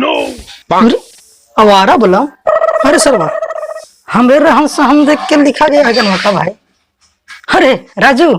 अरे, आवारा बोला। अरे सरवा हमें हम देख के लिखा गया है जनवा का भाई। अरे राजू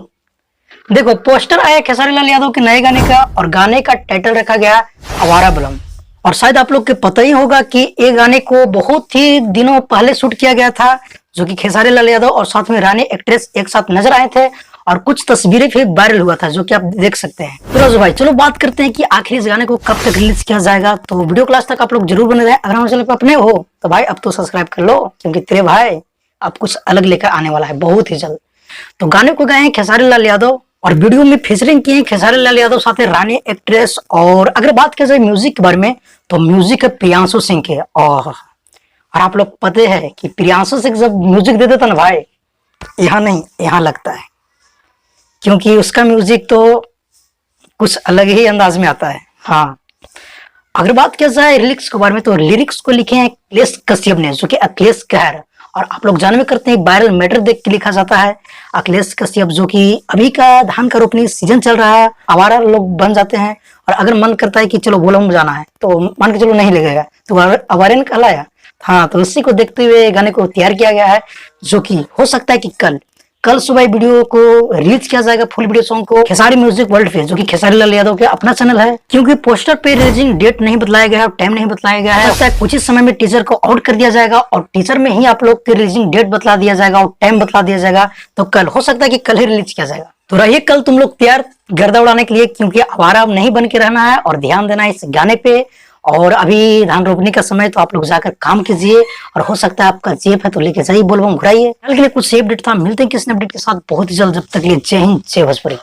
देखो पोस्टर आया खेसारी लाल यादव के नए गाने का और गाने का टाइटल रखा गया आवारा बलम। और शायद आप लोग के पता ही होगा कि ये गाने को बहुत ही दिनों पहले शूट किया गया था, जो कि खेसारी लाल यादव और साथ में रानी एक्ट्रेस एक साथ नजर आए थे और कुछ तस्वीरें भी वायरल हुआ था, जो कि आप देख सकते हैं। तो राजू भाई चलो बात करते हैं कि आखिर इस गाने को कब तक रिलीज किया जाएगा। तो वीडियो क्लास तक आप लोग जरूर बने रहे। अगर हमारे चैनल पर अपने हो तो भाई अब तो सब्सक्राइब कर लो, क्योंकि तेरे भाई अब कुछ अलग लेकर आने वाला है बहुत ही जल्द। तो गाने को गाए हैं खेसारी लाल यादव और वीडियो में फीचरिंग किए हैं खेसारी लाल यादव साथ ही रानी एक्ट्रेस। और अगर बात की जाए म्यूजिक के बारे में तो म्यूजिक है प्रियांशु सिंह के। और आप लोग पता है कि प्रियांशु सिंह जब म्यूजिक दे देता ना भाई, यहाँ नहीं यहाँ लगता है, क्योंकि उसका म्यूजिक तो कुछ अलग ही अंदाज में आता है। हाँ, अगर बात किया जाए लिरिक्स के बारे में तो लिरिक्स को लिखे हैं अखिलेश कश्यप ने, जो कि अखिलेश कहर। और आप लोग जानवे करते हैं वायरल मैटर देख के लिखा जाता है। अखिलेश कश्यप जो कि अभी का धान का रोपनी सीजन चल रहा है, आवारा लोग बन जाते हैं और अगर मन करता है कि चलो बोलम जाना है तो मान के चलो नहीं लगेगा तो आवारे ने कहलाया। हाँ, तो इसी को देखते हुए गाने को तैयार किया गया है, जो कि हो सकता है कि कल सुबह वीडियो को रिलीज किया जाएगा, फुल वीडियो सॉन्ग को खेसारी म्यूजिक वर्ल्ड पे, जो कि खेसारी लाल यादव के अपना चैनल है। क्योंकि पोस्टर पे रिलीजिंग डेट नहीं बताया गया है और टाइम नहीं बताया गया है, ऐसा कुछ ही समय में टीजर को आउट कर दिया जाएगा और टीजर में ही आप लोग की रिलीजिंग डेट बतला दिया जाएगा और टाइम बतला दिया जाएगा। तो कल हो सकता है कि कल ही रिलीज किया जाएगा। तो रहिए कल तुम लोग तैयार गर्दा उड़ाने के लिए, क्योंकि आवारा नहीं बन के रहना है और ध्यान देना है इस गाने पे। और अभी धान रोपने का समय, तो आप लोग जाकर काम कीजिए और हो सकता है आपका जेब है तो लेके जाइए, बोलबम घुराइए। कल के लिए कुछ अपडेट था, मिलते हैं किसी अपडेट के साथ बहुत ही जल्द। जब तक के लिए जय हिंद जय भोजपुरी।